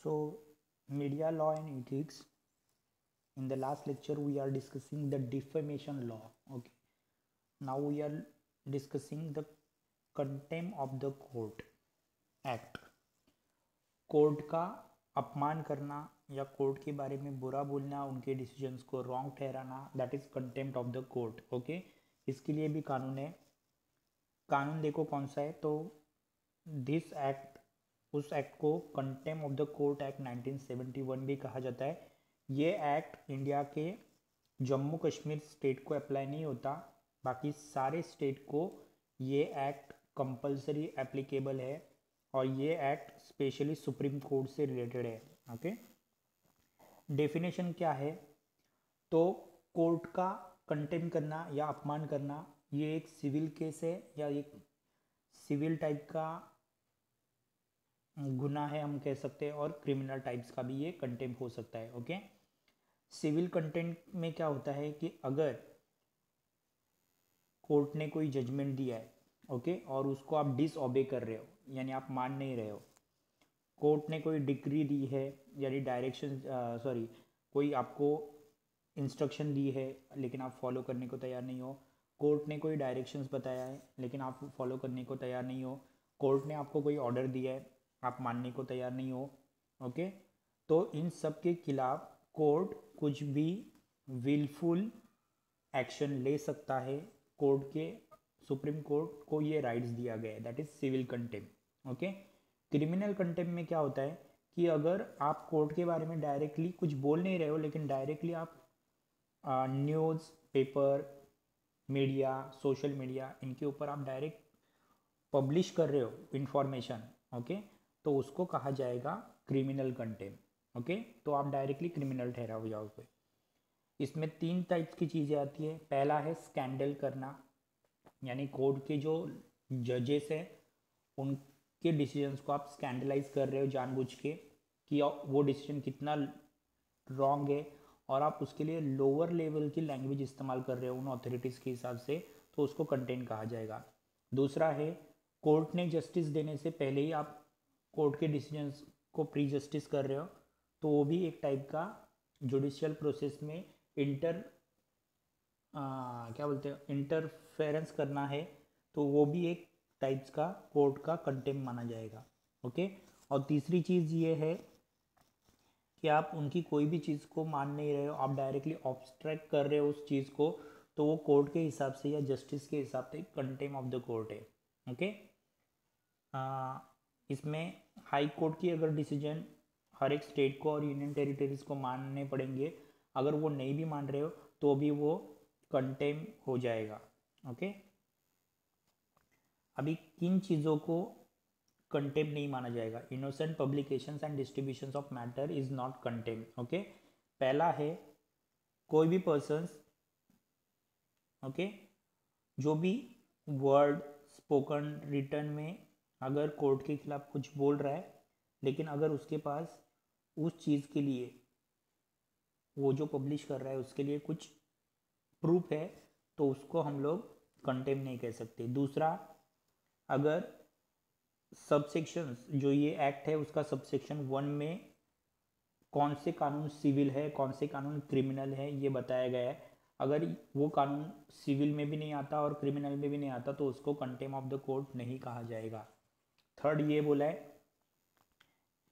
So, media law and ethics. In the last lecture, we are discussing the defamation law. Okay. Now we are discussing the contempt of the court act. Court का अपमान करना या court के बारे में बुरा बोलना, उनके डिसीजंस को रॉन्ग ठहराना, that is contempt of the court. Okay. इसके लिए भी कानून है. कानून देखो कौन सा है. तो दिस एक्ट, उस एक्ट को contempt of the court act 1971 भी कहा जाता है. ये एक्ट इंडिया के जम्मू कश्मीर स्टेट को अप्लाई नहीं होता, बाकी सारे स्टेट को ये एक्ट कंपलसरी एप्लीकेबल है और ये एक्ट स्पेशली सुप्रीम कोर्ट से रिलेटेड है. ओके. डेफिनेशन क्या है? तो कोर्ट का कंटेम्प्ट करना या अपमान करना ये एक सिविल केस है या एक सिविल टाइप का गुनाह है हम कह सकते हैं, और क्रिमिनल टाइप्स का भी ये कंटेम्प्ट हो सकता है. ओके. सिविल कंटेम्प्ट में क्या होता है कि अगर कोर्ट ने कोई जजमेंट दिया है, ओके, और उसको आप डिसओबे कर रहे हो, यानी आप मान नहीं रहे हो. कोर्ट ने कोई डिक्री दी है, यानी डायरेक्शन, सॉरी, कोई आपको इंस्ट्रक्शन दी है लेकिन आप फॉलो करने को तैयार नहीं हो. कोर्ट ने कोई डायरेक्शंस बताया है लेकिन आप फॉलो करने को तैयार नहीं हो. कोर्ट ने आपको कोई ऑर्डर दिया है, आप मानने को तैयार नहीं हो. ओके. तो इन सब के खिलाफ कोर्ट कुछ भी विलफुल एक्शन ले सकता है. कोर्ट के, सुप्रीम कोर्ट को ये राइट्स दिया गया है, that is civil contempt. Okay. Criminal contempt में क्या होता है कि अगर आप कोर्ट के बारे में डायरेक्टली कुछ बोल नहीं रहे हो लेकिन डायरेक्टली आप news paper, media, social media, इनके ऊपर आप डायरेक्ट पब्लिश कर रहे हो इंफॉर्मेशन, ओके, तो उसको कहा जाएगा क्रिमिनल कंटेम्प्ट. ओके. तो आप डायरेक्टली क्रिमिनल ठहरा हो जाओगे. इसमें 3 टाइप्स की चीज़ें आती है. पहला है स्कैंडल करना, यानी कोर्ट के जो जजेस हैं उनके डिसीजंस को आप स्कैंडलाइज कर रहे हो जानबूझ के कि वो डिसीजन कितना रॉन्ग है, और आप उसके लिए लोअर लेवल की लैंग्वेज इस्तेमाल कर रहे हो उन अथॉरिटीज़ के हिसाब से, तो उसको कंटेंट कहा जाएगा. दूसरा है कोर्ट ने जस्टिस देने से पहले ही आप कोर्ट के डिसीजंस को प्री जस्टिस कर रहे हो, तो वो भी एक टाइप का जुडिशियल प्रोसेस में क्या बोलते हैं, इंटरफेरेंस करना है, तो वो भी एक टाइप्स का कोर्ट का कंटेम्प्ट माना जाएगा. ओके. और तीसरी चीज़ ये है कि आप उनकी कोई भी चीज़ को मान नहीं रहे हो, आप डायरेक्टली ऑब्स्ट्रैक्ट कर रहे हो उस चीज़ को, तो वो कोर्ट के हिसाब से या जस्टिस के हिसाब से कंटेम्प्ट ऑफ द कोर्ट है. ओके. इसमें हाई कोर्ट की अगर डिसीजन हर एक स्टेट को और यूनियन टेरिटरीज को मानने पड़ेंगे, अगर वो नहीं भी मान रहे हो तो भी वो कंटेम्प्ट हो जाएगा. ओके. अभी किन चीज़ों को कंटेम्प्ट नहीं माना जाएगा? Innocent publications and distributions of matter is not contempt. Okay. पहला है कोई भी पर्सन्स, ओके, जो भी वर्ड स्पोकन रिटर्न में अगर कोर्ट के खिलाफ कुछ बोल रहा है लेकिन अगर उसके पास उस चीज़ के लिए, वो जो पब्लिश कर रहा है उसके लिए कुछ प्रूफ है, तो उसको हम लोग कंटेम्प्ट नहीं कह सकते. दूसरा, अगर सबसेक्शंस, जो ये एक्ट है उसका सबसेक्शन 1 में कौन से कानून सिविल है, कौन से कानून क्रिमिनल है, ये बताया गया है, अगर वो कानून सिविल में भी नहीं आता और क्रिमिनल में भी नहीं आता तो उसको कंटेम्प्ट ऑफ द कोर्ट नहीं कहा जाएगा. थर्ड ये बोला है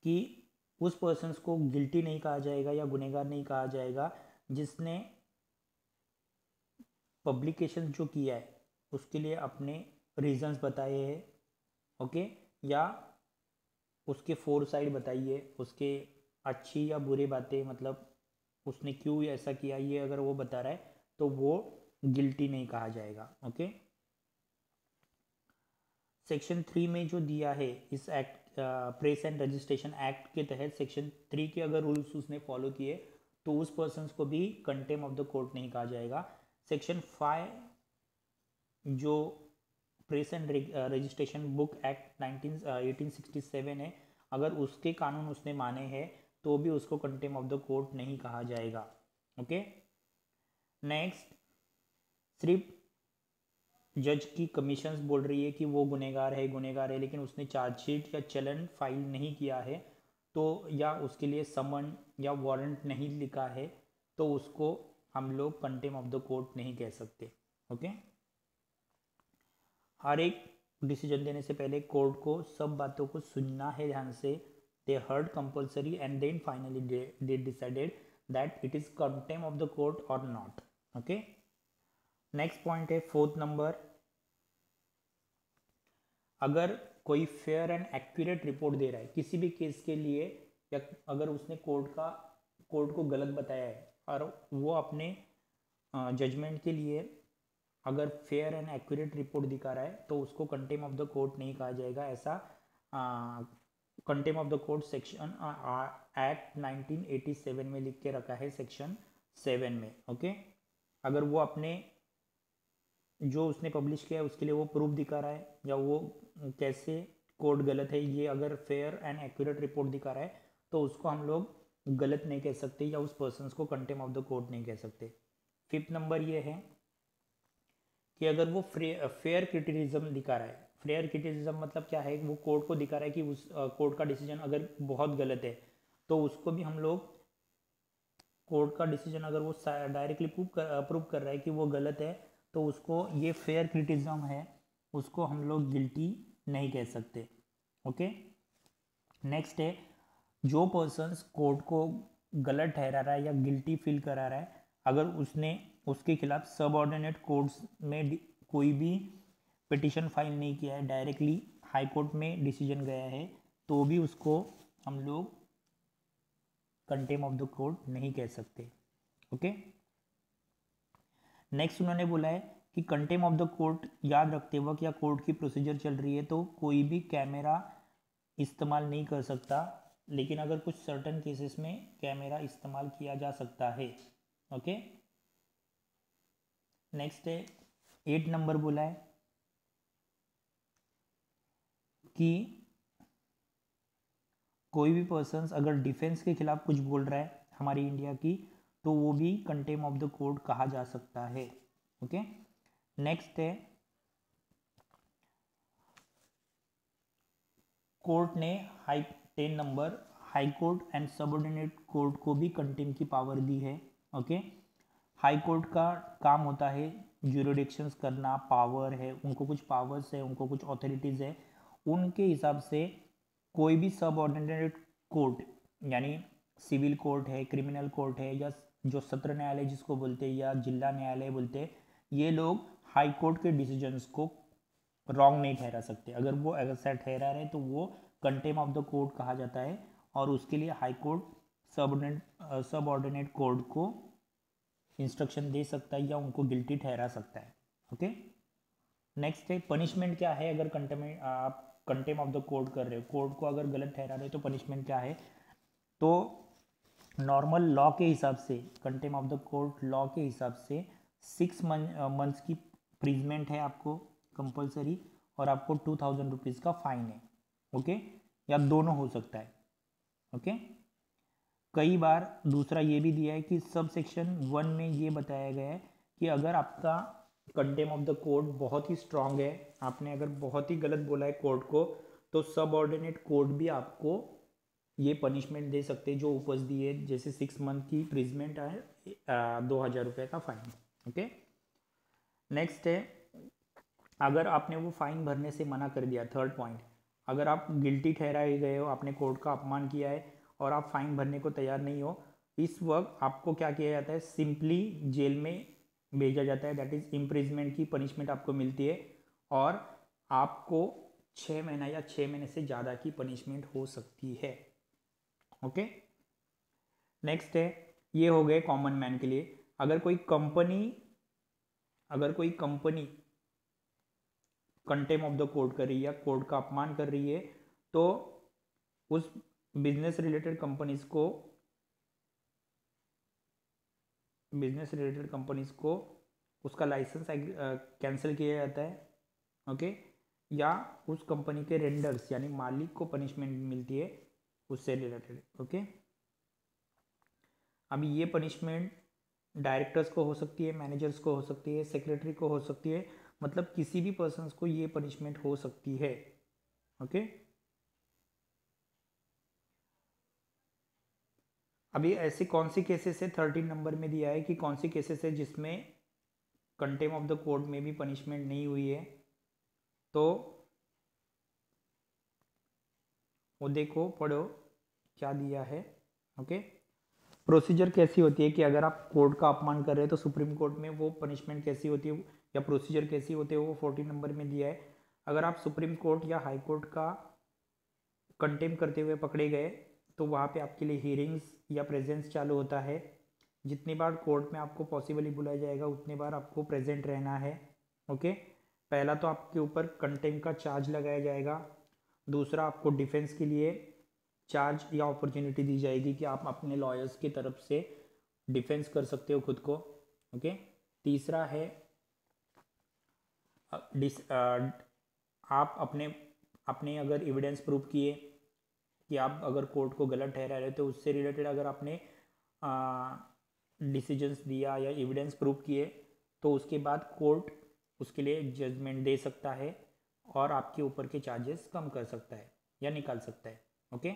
कि उस पर्सन्स को गिल्टी नहीं कहा जाएगा या गुनहगार नहीं कहा जाएगा जिसने पब्लिकेशन जो किया है उसके लिए अपने रीजंस बताए हैं, ओके, या उसके फोर साइड बताइए, उसके अच्छी या बुरी बातें, मतलब उसने क्यों ऐसा किया, ये अगर वो बता रहा है तो वो गिल्टी नहीं कहा जाएगा. ओके. सेक्शन 3 में जो दिया है इस act, press and registration act के तहत सेक्शन 3 के अगर रूल्स उसने फॉलो किए तो उस पर्सन को भी कंटेम्प्ट ऑफ द कोर्ट नहीं कहा जाएगा. सेक्शन 5 जो press and registration book act 1867 है, अगर उसके कानून उसने माने हैं तो भी उसको कंटेम्प्ट ऑफ द कोर्ट नहीं कहा जाएगा. ओके. नेक्स्ट, सिर्फ जज की कमीशंस बोल रही है कि वो गुनहगार है लेकिन उसने चार्जशीट या चलन फाइल नहीं किया है, तो या उसके लिए समन या वारंट नहीं लिखा है तो उसको हम लोग कंटेम ऑफ द कोर्ट नहीं कह सकते। ओके, हर एक डिसीजन देने से पहले कोर्ट को सब बातों को सुनना है ध्यान से। They heard compulsory and then finally they decided that it is contempt of the court और नॉट। ओके, नेक्स्ट पॉइंट है 4th नंबर, अगर कोई फेयर एंड एक्यूरेट रिपोर्ट दे रहा है किसी भी केस के लिए, या अगर उसने कोर्ट को गलत बताया है और वो अपने जजमेंट के लिए अगर फेयर एंड एक्यूरेट रिपोर्ट दिखा रहा है तो उसको कंटेम ऑफ द कोर्ट नहीं कहा जाएगा। ऐसा contempt of the court section act 1987 में लिख के रखा है, सेक्शन 7 में। ओके, अगर वो अपने जो उसने पब्लिश किया है उसके लिए वो प्रूफ दिखा रहा है या वो कैसे कोर्ट गलत है, ये अगर फेयर एंड एक्यूरेट रिपोर्ट दिखा रहा है तो उसको हम लोग गलत नहीं कह सकते या उस पर्सन को कंटेम ऑफ द कोर्ट नहीं कह सकते। 5th नंबर ये है कि अगर वो फेयर क्रिटिसिज्म दिखा रहा है, फेयर क्रिटिसिज्म मतलब क्या है, वो कोर्ट को दिखा रहा है कि उस कोर्ट का डिसीजन अगर बहुत गलत है तो उसको भी हम लोग कोर्ट का डिसीजन अगर वो डायरेक्टली प्रूव कर रहा है कि वो गलत है तो उसको ये फेयर क्रिटिसिज्म है, उसको हम लोग गिल्टी नहीं कह सकते। ओके, नेक्स्ट है जो पर्सन्स कोर्ट को गलत ठहरा रहा है या गिल्टी फील करा रहा है, अगर उसने उसके खिलाफ सबऑर्डिनेट कोर्ट्स में कोई भी पिटिशन फाइल नहीं किया है, डायरेक्टली हाई कोर्ट में डिसीजन गया है, तो भी उसको हम लोग कंटेम ऑफ द कोर्ट नहीं कह सकते। ओके, नेक्स्ट उन्होंने बोला है कि कंटेम ऑफ द कोर्ट याद रखते वक्त या कोर्ट की प्रोसीजर चल रही है तो कोई भी कैमरा इस्तेमाल नहीं कर सकता, लेकिन अगर कुछ सर्टन केसेस में कैमरा इस्तेमाल किया जा सकता है। ओके, नेक्स्ट है 8 नंबर बोला है कि कोई भी पर्सन अगर डिफेंस के खिलाफ कुछ बोल रहा है हमारी इंडिया की तो वो भी कंटेम ऑफ द कोर्ट कहा जा सकता है। ओके, नेक्स्ट है कोर्ट ने 10 number high court and subordinate court को भी कंटेम की पावर दी है। ओके, हाई कोर्ट का काम होता है ज्यूरिडिक्शंस करना, पावर है उनको, कुछ पावर्स है उनको, कुछ अथॉरिटीज़ है, उनके हिसाब से कोई भी सबऑर्डिनेट कोर्ट यानी सिविल कोर्ट है, क्रिमिनल कोर्ट है, या जो सत्र न्यायालय जिसको बोलते हैं या जिला न्यायालय बोलते हैं, ये लोग हाई कोर्ट के डिसीजंस को रॉन्ग नहीं ठहरा सकते। अगर वो ऐसा ठहरा रहे तो वो कंटेम ऑफ द कोर्ट कहा जाता है और उसके लिए हाई कोर्ट सबऑर्डिनेट कोर्ट को इंस्ट्रक्शन दे सकता है या उनको गिल्टी ठहरा सकता है। ओके, नेक्स्ट है पनिशमेंट क्या है अगर आप कंटेम ऑफ द कोर्ट कर रहे हो, कोर्ट को अगर गलत ठहरा रहे हो तो पनिशमेंट क्या है। तो नॉर्मल लॉ के हिसाब से, contempt of the court law के हिसाब से 6 मंथ्स की प्रिजमेंट है आपको कंपलसरी, और आपको 2000 रुपीज़ का फाइन है। ओके, या दोनों हो सकता है। ओके, कई बार दूसरा ये भी दिया है कि सब सेक्शन 1 में ये बताया गया है कि अगर आपका कंटेम ऑफ द कोर्ट बहुत ही स्ट्रांग है, आपने अगर बहुत ही गलत बोला है कोर्ट को, तो सब ऑर्डिनेट कोर्ट भी आपको ये पनिशमेंट दे सकते हैं जो ऊपर दी है, जैसे 6 मंथ की प्रिजमेंट है, 2000 रुपये का फाइन। ओके, नेक्स्ट है अगर आपने वो फाइन भरने से मना कर दिया, 3rd पॉइंट, अगर आप गिल्टी ठहराए गए हो, आपने कोर्ट का अपमान किया है और आप फाइन भरने को तैयार नहीं हो, इस वक्त आपको क्या किया जाता है, सिंपली जेल में भेजा जाता है, दैट इज इम्प्रिजमेंट की पनिशमेंट आपको मिलती है और आपको 6 महीना या 6 महीने से ज़्यादा की पनिशमेंट हो सकती है। ओके, नेक्स्ट है, ये हो गए कॉमन मैन के लिए। अगर कोई company contempt of the court कर रही है या कोर्ट का अपमान कर रही है तो उस बिजनेस रिलेटेड कंपनीज को उसका लाइसेंस कैंसिल किया जाता है। ओके, या उस कंपनी के रेंडर्स यानी मालिक को पनिशमेंट मिलती है उससे रिलेटेड। ओके, अभी ये पनिशमेंट डायरेक्टर्स को हो सकती है, मैनेजर्स को हो सकती है, सेक्रेटरी को हो सकती है, मतलब किसी भी पर्सन को ये पनिशमेंट हो सकती है। ओके, अभी ऐसे कौन सी केसेस है 13 नंबर में दिया है कि कौन सी केसेस है जिसमें कंटेम्प्ट ऑफ द कोर्ट में भी पनिशमेंट नहीं हुई है, तो वो देखो पढ़ो क्या दिया है। ओके, प्रोसीजर कैसी होती है कि अगर आप कोर्ट का अपमान कर रहे हैं तो सुप्रीम कोर्ट में वो पनिशमेंट कैसी होती है या प्रोसीजर कैसी होती है, वो 14 नंबर में दिया है। अगर आप सुप्रीम कोर्ट या हाई कोर्ट का कंटेम करते हुए पकड़े गए तो वहाँ पे आपके लिए हियरिंग्स या प्रेजेंस चालू होता है। जितनी बार कोर्ट में आपको पॉसिबली बुलाया जाएगा उतनी बार आपको प्रेजेंट रहना है। ओके, पहला तो आपके ऊपर कंटेम का चार्ज लगाया जाएगा, दूसरा आपको डिफेंस के लिए चार्ज या अपॉर्चुनिटी दी जाएगी कि आप अपने लॉयर्स की तरफ से डिफेंस कर सकते हो खुद को। ओके, तीसरा है आप अपने अपने अगर एविडेंस प्रूव किए कि आप अगर कोर्ट को गलत ठहरा रहे तो उससे रिलेटेड अगर आपने डिसीजंस दिया या एविडेंस प्रूव किए तो उसके बाद कोर्ट उसके लिए जजमेंट दे सकता है और आपके ऊपर के चार्जेस कम कर सकता है या निकाल सकता है। ओके,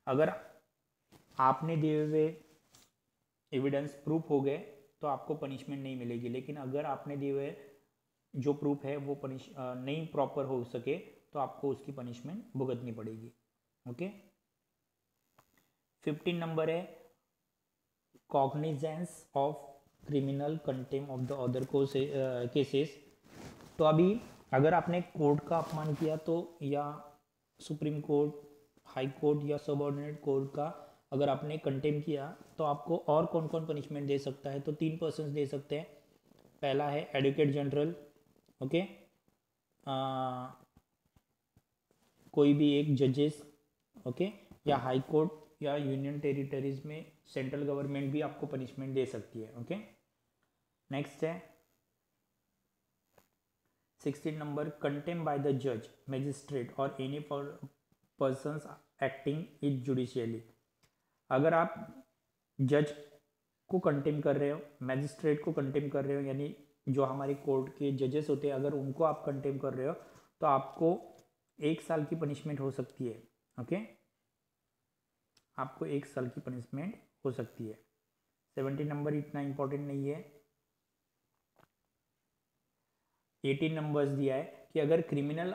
अगर आपने दिए हुए एविडेंस प्रूफ हो गए तो आपको पनिशमेंट नहीं मिलेगी, लेकिन अगर आपने दिए हुए जो प्रूफ है वो नहीं प्रॉपर हो सके तो आपको उसकी पनिशमेंट भुगतनी पड़ेगी। ओके, 15 नंबर है cognizance of criminal contempt of the other cases. तो अभी अगर आपने कोर्ट का अपमान किया तो या सुप्रीम कोर्ट, हाई कोर्ट या सबऑर्डिनेट कोर्ट का अगर आपने कंटेम्प्ट किया तो आपको और कौन कौन पनिशमेंट दे सकता है, तो 3 पर्सन दे सकते हैं। पहला है एडवोकेट जनरल। ओके, कोई भी एक जजेस। ओके, या हाई कोर्ट या यूनियन टेरिटरीज में सेंट्रल गवर्नमेंट भी आपको पनिशमेंट दे सकती है। ओके, नेक्स्ट है 16 नंबर कंटेम्प्ट बाय द जज, मैजिस्ट्रेट और any persons acting is judicially. अगर आप जज को कंटेम्प्ट कर रहे हो, मैजिस्ट्रेट को कंटेम्प्ट कर रहे हो, यानी जो हमारी कोर्ट के जजेस होते हैं अगर उनको आप कंटेम्प्ट कर रहे हो तो आपको 1 साल की पनिशमेंट हो सकती है। ओके, आपको 1 साल की पनिशमेंट हो सकती है। 17 नंबर इतना इंपॉर्टेंट नहीं है। 18 नंबर्स दिया है कि अगर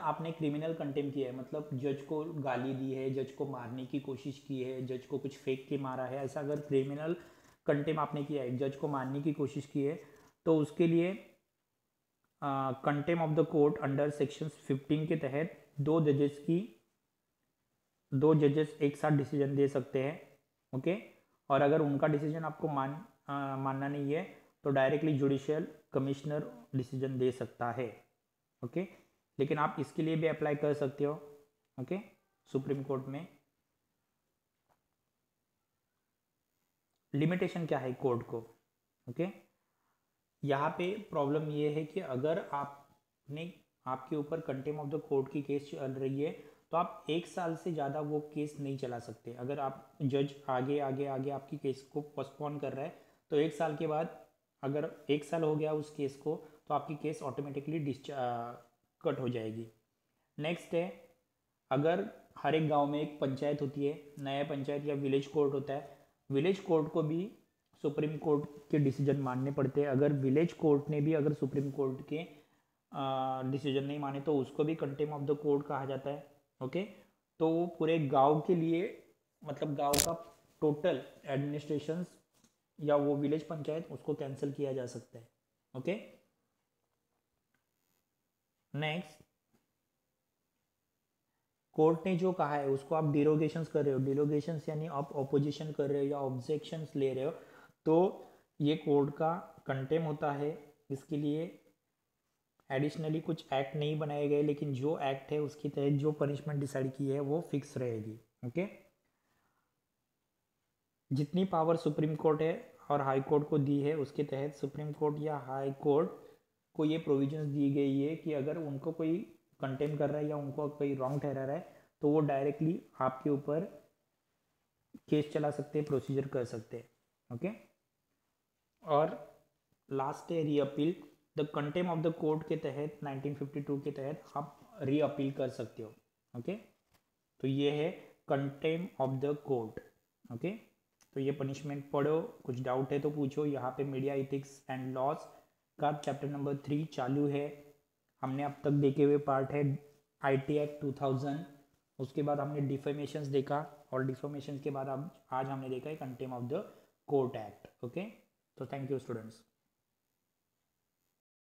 आपने क्रिमिनल कंटेम्प्ट किया है, मतलब जज को गाली दी है, जज को मारने की कोशिश की है, जज को कुछ फेंक के मारा है, ऐसा अगर क्रिमिनल कंटेम्प्ट आपने किया है, जज को मारने की कोशिश की है, तो उसके लिए contempt of the court under section 15 के तहत दो जजेस एक साथ डिसीजन दे सकते हैं। ओके, और अगर उनका डिसीजन आपको मानना नहीं है तो डायरेक्टली जुडिशियल कमिश्नर डिसीजन दे सकता है। ओके, लेकिन आप इसके लिए भी अप्लाई कर सकते हो। ओके, सुप्रीम कोर्ट में लिमिटेशन क्या है कोर्ट को। ओके, यहाँ पे प्रॉब्लम ये है कि अगर आपके ऊपर कंटेम्प्ट ऑफ द कोर्ट की केस चल रही है तो आप 1 साल से ज़्यादा वो केस नहीं चला सकते। अगर आप जज आगे आगे आगे आपकी केस को पोस्टपोन कर रहा है तो 1 साल के बाद अगर 1 साल हो गया उस केस को तो आपकी केस ऑटोमेटिकली कट हो जाएगी। नेक्स्ट है अगर हर एक गांव में एक पंचायत होती है, नया पंचायत या विलेज कोर्ट होता है, विलेज कोर्ट को भी सुप्रीम कोर्ट के डिसीजन मानने पड़ते हैं। अगर विलेज कोर्ट ने भी अगर सुप्रीम कोर्ट के डिसीजन नहीं माने तो उसको भी कंटेम्प्ट ऑफ द कोर्ट कहा जाता है। ओके, तो वो पूरे गांव के लिए, मतलब गांव का टोटल एडमिनिस्ट्रेशन या वो विलेज पंचायत उसको कैंसिल किया जा सकता है। ओके, नेक्स्ट कोर्ट ने जो कहा है उसको आप डिरोगेशंस कर रहे हो, डिरोगेशंस यानी आप ऑपोजिशन कर रहे हो या ऑब्जेक्शंस ले रहे हो तो ये कोर्ट का कंटेम्प्ट होता है। इसके लिए एडिशनली कुछ एक्ट नहीं बनाए गए, लेकिन जो एक्ट है उसके तहत जो पनिशमेंट डिसाइड की है वो फिक्स रहेगी। ओके, जितनी पावर सुप्रीम कोर्ट है और हाई कोर्ट को दी है उसके तहत सुप्रीम कोर्ट या हाई कोर्ट को ये प्रोविजंस दी गई है कि अगर उनको कोई कंटेम्प्ट कर रहा है या उनको कोई रॉन्ग ठहरा रहा है तो वो डायरेक्टली आपके ऊपर केस चला सकते हैं, प्रोसीजर कर सकते हैं। ओके, और लास्ट है reappeal. The contempt of the court के तहत 1952 के तहत आप रीअपील कर सकते हो। ओके, तो ये है contempt of the court. Okay, तो ये पनिशमेंट पढ़ो, कुछ डाउट है तो पूछो। यहाँ पे मीडिया इथिक्स एंड लॉज का चैप्टर नंबर 3 चालू है। हमने अब तक देखे हुए पार्ट है IT एक्ट 2000, उसके बाद हमने डिफेमेशंस देखा, और डिफेमेशंस के बाद अब आज हमने देखा है contempt of the court act. Okay, तो थैंक यू स्टूडेंट्स।